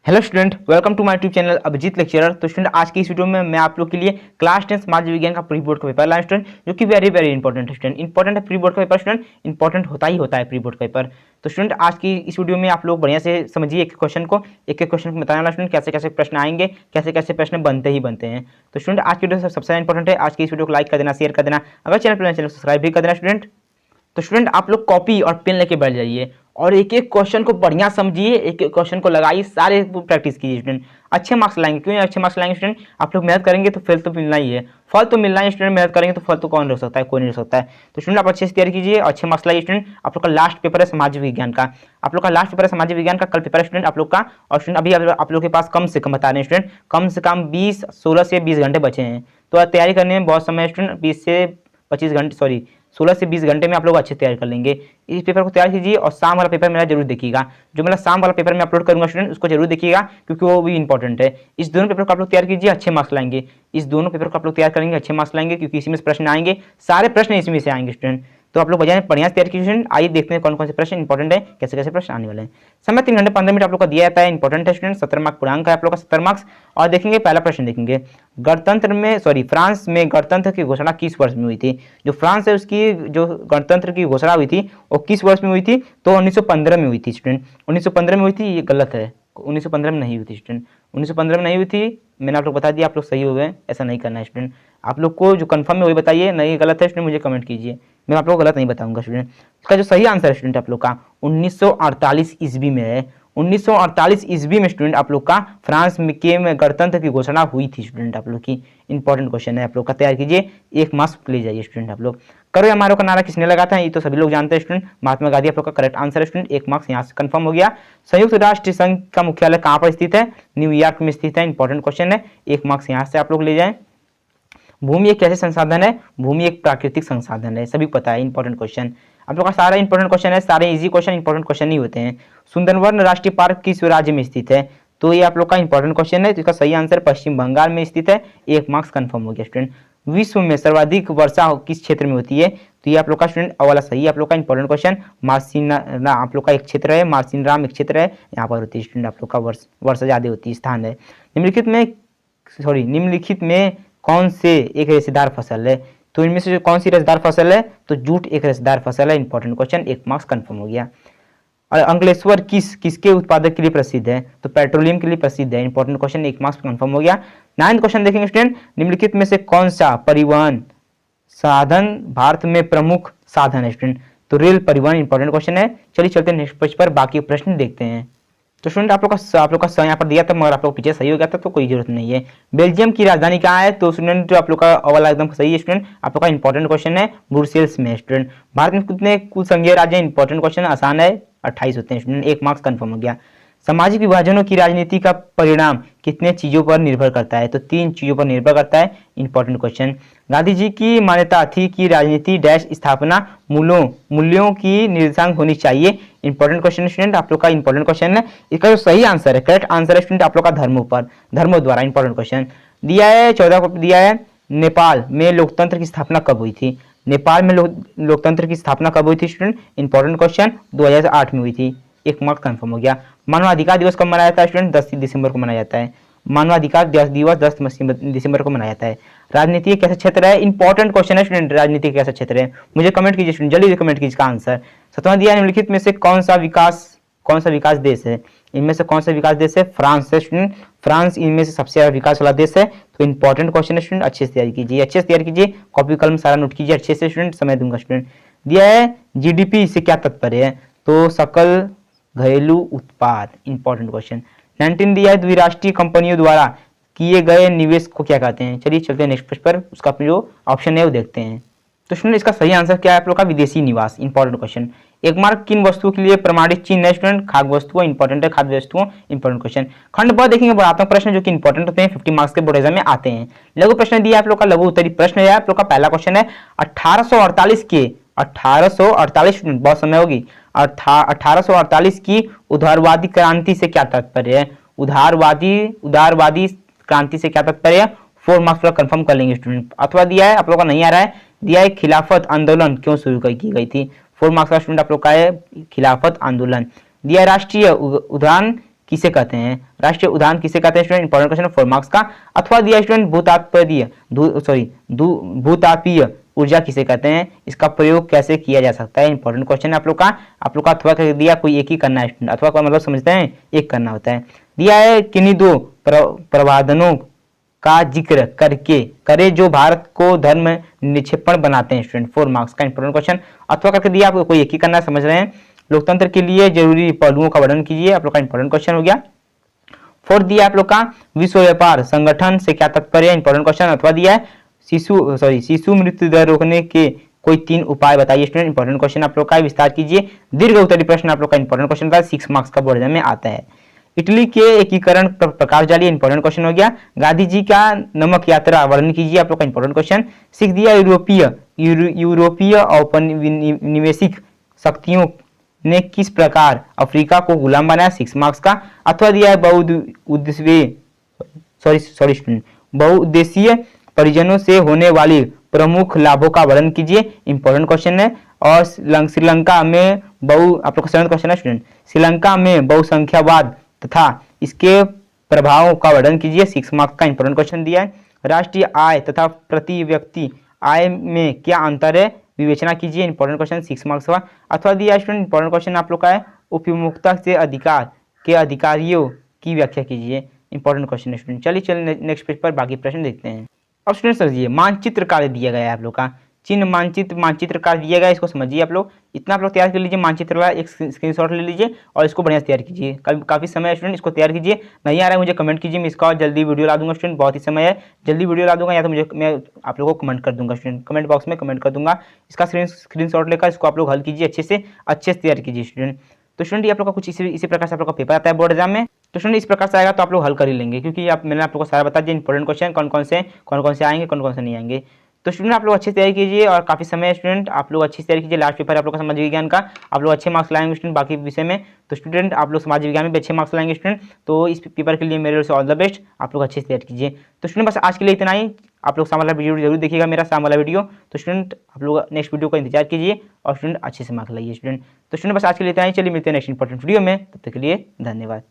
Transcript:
Hello student, welcome to my YouTube channel Abhijeet lecturer. तो student, आज की इस वीडियो में मैं आप लोग के लिए क्लास 10 समाज विज्ञान का प्री बोर्ड का पेपर लाया स्टूडेंट, जो कि वेरी वेरी इंपॉर्टेंट है स्टूडेंट। इंपॉर्टेंट है प्री बोर्ड का पेपर स्टूडेंट, इंपॉर्टेंट होता ही होता है प्री बोर्ड का पेपर। तो स्टूडेंट, आज की इस वीडियो में आप लोग बढ़िया से समझिए एक क्वेश्चन को, एक क्वेश्चन को बताने वाला स्टूडेंट, कैसे कैसे प्रश्न आएंगे, कैसे कैसे प्रश्न बनते ही बनते हैं। तो स्टूडेंट, आज की वीडियो सबसे इंपॉर्टेंट है। आज की इस वीडियो को लाइक कर देना, शेयर कर देना, अगर चैनल पर चैनल सब्सक्राइब भी कर देना स्टूडेंट। तो स्टूडेंट, आप लोग कॉपी और पेन लेके बैठ जाइए और एक एक क्वेश्चन को बढ़िया समझिए, एक एक क्वेश्चन को लगाइए, सारे प्रैक्टिस कीजिए स्टूडेंट। अच्छे मार्क्स लाएंगे। क्यों अच्छे मार्क्स लाएंगे स्टूडेंट? आप लोग मेहनत करेंगे तो फल तो मिलना ही है, फल तो मिलना ही स्टूडेंट। मेहनत करेंगे तो फल तो कौन रोक सकता है? कोई नहीं रोक सकता है। तो स्टूडेंट, आप अच्छे से तैयारी कीजिए, अच्छे मार्क्स लाइए स्टूडेंट। आप लोग का लास्ट पेपर है समाज विज्ञान का, आप लोग का लास्ट पेपर है समाज विज्ञान का, कल पेपर है स्टूडेंट आप लोग का। और स्टूडेंट, अभी आप लोग के पास कम से कम बता रहे हैं स्टूडेंट, कम से कम 16 से 20 घंटे बचे हैं। तो तैयारी करने में बहुत समय स्टूडेंट, 20 से 25 घंटे, सॉरी 16 से 20 घंटे में आप लोग अच्छे तैयार कर लेंगे। इस पेपर को तैयार कीजिए और शाम वाला पेपर मेरा जरूर देखिएगा। जो मेरा शाम वाला पेपर मैं अपलोड करूंगा स्टूडेंट, उसको जरूर देखिएगा, क्योंकि वो भी इंपॉर्टेंट है। इस दोनों पेपर को आप लोग तैयार कीजिए, अच्छे मार्क्स लाएंगे। इस दोनों पेपर को आप लोग तैयार करेंगे, अच्छे मार्क्स लाएंगे, क्योंकि इसी में से प्रश्न आएंगे, सारे प्रश्न इसी में से आएंगे स्टूडेंट। तो आप लोग बढ़िया से तैयार कीजिए स्टूडेंट। आइए देखते हैं कौन कौन से प्रश्न इंपॉर्टेंट है, कैसे कैसे प्रश्न आने वाले हैं। समय 3 घंटे 15 मिनट आप लोग का दिया जाता है, इंपॉर्टेंट है स्टूडेंट। 17 मार्क्स पूर्णांक है आप लोग का, 70 मार्क्स। और देखेंगे पहला प्रश्न देखेंगे, फ्रांस में गणतंत्र की घोषणा किस वर्ष में हुई थी? जो फ्रांस है उसकी जो गणतंत्र की घोषणा हुई थी वो किस वर्ष में हुई थी? तो 1915 में हुई थी स्टूडेंट। 1915 में हुई थी, ये गलत है। 1915 में नहीं हुई थी स्टूडेंट, 1915 में नहीं हुई थी। मैंने आप लोग बता दिया, आप लोग सही हो गए। ऐसा नहीं करना है स्टूडेंट। आप लोग को जो कंफर्म है वही बताइए, नहीं गलत है स्टूडेंट मुझे कमेंट कीजिए, मैं आप लोग को गलत नहीं बताऊंगा स्टूडेंट। इसका जो सही आंसर है स्टूडेंट आप लोग का 1948 ईस्वी में है। 1948 ईस्वी में स्टूडेंट आप लोग का फ्रांस के में गणतंत्र की घोषणा हुई थी स्टूडेंट। आप लोग की इंपॉर्टेंट क्वेश्चन है, आप लोग का तैयार कीजिए, 1 मार्क्स ले जाइए स्टूडेंट। आप लोग करो या मारो का नारा किसने लगा था? ये तो सभी लोग जानते हैं स्टूडेंट, महात्मा गांधी आप लोग का करेक्ट आंसर है स्टूडेंट। 1 मार्क्स यहाँ से कंफर्म हो गया। संयुक्त राष्ट्र संघ का मुख्यालय कहाँ पर स्थित है? न्यूयॉर्क में स्थित है। इंपॉर्टेंट क्वेश्चन है, 1 मार्क्स यहाँ से आप लोग ले जाएं। भूमि एक कैसे संसाधन है? भूमि एक प्राकृतिक संसाधन है, सभी पता है। इंपॉर्टेंट क्वेश्चन आप लोग का सारा इंपॉर्टेंट क्वेश्चन है, सारे इजी क्वेश्चन इंपॉर्टेंट क्वेश्चन ही होते हैं। सुंदरवन राष्ट्रीय पार्क किस राज्य में स्थित है? तो ये आप लोग का इंपॉर्टेंट क्वेश्चन है, तो इसका सही आंसर पश्चिम बंगाल में स्थित है। 1 मार्क्स कंफर्म हो गया स्टूडेंट। विश्व में सर्वाधिक वर्षा किस क्षेत्र में होती है? तो ये आप लोग का स्टूडेंट वाला सही है आप लोग का इंपॉर्टेंट क्वेश्चन। मार्सिना आप लोग का एक क्षेत्र है, मार्सिनराम एक क्षेत्र है, यहाँ पर होती है स्टूडेंट आप लोग का वर्षा ज्यादा होती है, स्थान है। निम्नलिखित में कौन से एक रेशेदार फसल है? तो इनमें से कौन सी रेशेदार फसल है? तो जूट एक रेशेदार फसल है। इंपॉर्टेंट क्वेश्चन, 1 मार्क्स कंफर्म हो गया। और अंकलेश्वर किसके उत्पादक के लिए प्रसिद्ध है? तो पेट्रोलियम के लिए प्रसिद्ध है। इंपॉर्टेंट क्वेश्चन, 1 मार्क्स कंफर्म हो गया। 9th क्वेश्चन देखेंगे स्टूडेंट, निम्नलिखित में से कौन सा परिवहन साधन भारत में प्रमुख साधन है स्टूडेंट? तो रेल परिवहन। इंपॉर्टेंट क्वेश्चन है। चलिए चलते हैं नेक्स्ट पेज पर, बाकी प्रश्न देखते हैं। तो स्टूडेंट, आप लोग का यहाँ पर दिया था, मगर आप लोग पीछे सही हो गया था, तो कोई जरूरत नहीं है। बेल्जियम की राजधानी कहाँ है? तो स्टूडेंट आप लोग का वाला एकदम सही है स्टूडेंट। आप लोग का इंपॉर्टेंट क्वेश्चन है, ब्रुसेल्स में स्टूडेंट। भारत में कितने कुल संघीय राज्य? इंपॉर्टेंट क्वेश्चन, आसान है, 28 होते हैं स्टूडेंट। 1 मार्क्स कंफर्म हो गया। सामाजिक विभाजनों की राजनीति का परिणाम कितने चीजों पर निर्भर करता है? तो 3 चीजों पर निर्भर करता है। Important question. गांधी जी की मान्यता थी कि राजनीति डैश स्थापना मूल्यों की निर्देशांक होनी चाहिए। इंपॉर्टेंट क्वेश्चन स्टूडेंट, आप लोग का इंपॉर्टेंट क्वेश्चन है। इसका जो सही आंसर है, करेक्ट आंसर है स्टूडेंट आप लोग का धर्मों द्वारा। इंपॉर्टेंट क्वेश्चन दिया है, 14 को दिया है। नेपाल में लोकतंत्र की स्थापना कब हुई थी? नेपाल में लोकतंत्र की स्थापना कब हुई थी स्टूडेंट? इंपॉर्टेंट क्वेश्चन, 2008 में हुई थी। 1 मार्क्स कंफर्म हो गया। मानवाधिकार दिवस कब मनाया जाता है स्टूडेंट? 10 दिसंबर को मनाया जाता है। मानवाधिकार दिवस 10 दिसंबर को मनाया जाता है। राजनीति एक कैसा क्षेत्र है? इंपॉर्टेंट क्वेश्चन है स्टूडेंट, राजनीति कैसा क्षेत्र है? मुझे कमेंट कीजिए स्टूडेंट, जल्दी से कमेंट कीजिए इसका आंसर। 7वां दिया, निम्नलिखित में से कौन सा विकास देश है? इनमें से कौन सा विकास देश है? फ्रांस है स्टूडेंट। फ्रांस इनमें से सबसे ज्यादा विकास वाला देश है। तो इंपॉर्टेंट क्वेश्चन है स्टूडेंट, अच्छे से तैयारी कीजिए, अच्छे से तैयारी कीजिए, कॉपी कलम सारा नोट कीजिए अच्छे से स्टूडेंट, समय दूंगा स्टूडेंट। दिया है जीडीपी से क्या तात्पर्य है? तो सकल घरेलू उत्पाद। Important question. 19 दिया है, द्विराष्ट्रीय कंपनियों द्वारा किए गए निवेश को क्या कहते हैं? चलिए चलते हैं नेक्स्ट पेज पर, उसका जो ऑप्शन है वो देखते हैं। तो स्टूडेंट, इसका सही आंसर क्या है आप लोग का? विदेशी निवास। Important question. 1 मार्क किन वस्तुओं के लिए प्रमाणित चिन्ह है स्टूडेंट? खाद्य वस्तुओं। इंपॉर्टेंट है, खाद्य वस्तुओं। Important question. खंड ब देखेंगे बढ़ात्मक प्रश्न, जो कि इंपॉर्टेंट होते हैं, 50 मार्क्स के बोर्ड एग्जाम में आते हैं। लघु प्रश्न दिया आप लोग का, लघु उत्तरी प्रश्न है आप लोग का। पहला क्वेश्चन है 1848 स्टूडेंट, बहुत समय होगी। 1848 की उदारवादी क्रांति से क्या तात्पर्य है? उदारवादी क्रांति से क्या तात्पर्य है? 4 मार्क्स पर कंफर्म कर लेंगे स्टूडेंट। अथवा दिया है आप लोग का, नहीं आ रहा है। दिया है खिलाफत आंदोलन क्यों शुरू की गई थी? 4 मार्क्स का स्टूडेंट आप लोग का है, खिलाफत आंदोलन। दिया है राष्ट्रीय उद्यान किसे कहते हैं? राष्ट्रीय उद्यान किसे कहते हैं स्टूडेंट? इंपॉर्टेंट क्वेश्चन 4 मार्क्स का। अथवा दिया स्टूडेंट भूतापीय ऊर्जा किसे कहते हैं? इसका प्रयोग कैसे किया जा सकता है? इंपॉर्टेंट क्वेश्चन है आप लोग का अथवा कर दिया, कोई एक ही करना है स्टूडेंट। अथवा का मतलब समझते हैं एक करना होता है। दिया है किन्हीं दो प्रवादनों का जिक्र करके करे जो भारत को धर्म निक्षेपण बनाते हैं स्टूडेंट। 4 मार्क्स का इंपॉर्टेंट क्वेश्चन। अथवा करके दिया, आपको कोई एक ही करना समझ रहे हैं। लोकतंत्र के लिए जरूरी पहलुओं का वर्णन कीजिए, आप लोग का इंपॉर्टेंट क्वेश्चन हो गया। 4 दिया आप लोग का विश्व व्यापार संगठन से क्या तात्पर्य है? Important question. अथवा दिया है शिशु मृत्यु दर रोकने के कोई 3 उपाय बताइए स्टूडेंट। इंपॉर्टेंट क्वेश्चन आप लोग का विस्तार कीजिए। दीर्घ उत्तरीय प्रश्न आप लोग का इंपॉर्टेंट क्वेश्चन था, 6 मार्क्स का बोर्ड में आता है। इटली के एकीकरण प्रकाश डालिए, इंपॉर्टेंट क्वेश्चन हो गया। गांधी जी का नमक यात्रा वर्णन कीजिए, आप लोग का इंपॉर्टेंट क्वेश्चन। 6 दिया यूरोपीय औपनिवेशिक शक्तियों ने किस प्रकार अफ्रीका को गुलाम बनाया? 6 मार्क्स का। अथवा दिया है बहुउद्देशीय परिजनों से होने वाली प्रमुख लाभों का वर्णन कीजिए, इंपॉर्टेंट क्वेश्चन है। और श्रीलंका में आप लोग का 7वां क्वेश्चन है स्टूडेंट, श्रीलंका में बहुसंख्यावाद तथा इसके प्रभावों का वर्णन कीजिए, 6 मार्क्स का इंपॉर्टेंट क्वेश्चन दिया है। राष्ट्रीय आय तथा प्रति व्यक्ति आय में क्या अंतर है? विवेचना कीजिए, इंपॉर्टेंट क्वेश्चन 6 मार्क्स का। अथवा दिया स्टूडेंट इंपॉर्टेंट क्वेश्चन आप लोग का है उपभोक्ता से अधिकार के अधिकारियों की व्याख्या कीजिए, इंपॉर्टेंट क्वेश्चन है स्टूडेंट। चलिए नेक्स्ट पेज पर बाकी प्रश्न देखते हैं। अब स्टूडेंट समझिए मानचित्र कार्य दिया गया है आप लोग का, चिन्ह मानचित्र कार्य दिया गया है, इसको समझिए आप लोग। इतना आप लोग तैयार कर लीजिए, मानचित्र का एक स्क्रीनशॉट ले लीजिए और इसको बढ़िया से तैयार कीजिए। काफी समय है स्टूडेंट, इसको तैयार कीजिए। नहीं आ रहा है मुझे कमेंट कीजिए, मैं इसका जल्दी वीडियो ला दूंगा स्टूडेंट, बहुत ही समय है, जल्दी वीडियो ला दूंगा, या तो मैं आप लोगों को कमेंट कर दूंगा स्टूडेंट, कमेंट बॉक्स में कमेंट कर दूंगा। इसका स्क्रीनशॉट लेकर इसको आप लोग हल कीजिए, अच्छे से तैयार कीजिए स्टूडेंट। तो स्टूडेंट ये आप लोग का कुछ इसी प्रकार से आप लोग का पेपर आता है बोर्ड एग्जाम में। तो स्टूडेंट इस प्रकार से आएगा तो आप लोग हल कर ही लेंगे, क्योंकि मैंने आप लोग को सारा बता दिया इंपॉर्टेंट क्वेश्चन कौन कौन से आएंगे, कौन कौन से नहीं आएंगे। तो स्टूडेंट आप लोग अच्छे से तैयारी कीजिए और काफी समय है स्टूडेंट, आप लोग अच्छी से तैयारी कीजिए। लास्ट पेपर आप लोग का समाज विज्ञान का, आप लोग अच्छे मार्क्स लाएंगे स्टूडेंट बाकी विषय में। तो स्टूडेंट आप लोग समाज विज्ञान में भी अच्छे मार्क्स लाएंगे स्टूडेंट। तो इस पेपर के लिए मेरे ओर से ऑल द बेस्ट, आप लोग अच्छे से तैयारी कीजिए। तो स्टूडेंट बस आज के लिए इतना ही, आप लोग शाम वाला वीडियो जरूर देखिएगा, मेरा शाम वाला वीडियो। तो स्टूडेंट आप लोग नेक्स्ट वीडियो का इंतजार कीजिए और स्टूडेंट अच्छे से मार्क्स लाइए स्टूडेंट। तो स्टूडेंट बस आज के लिए इतना ही, चलिए मिलते हैं नेक्स्ट इंपॉर्टेंट वीडियो में, तब तक के लिए धन्यवाद।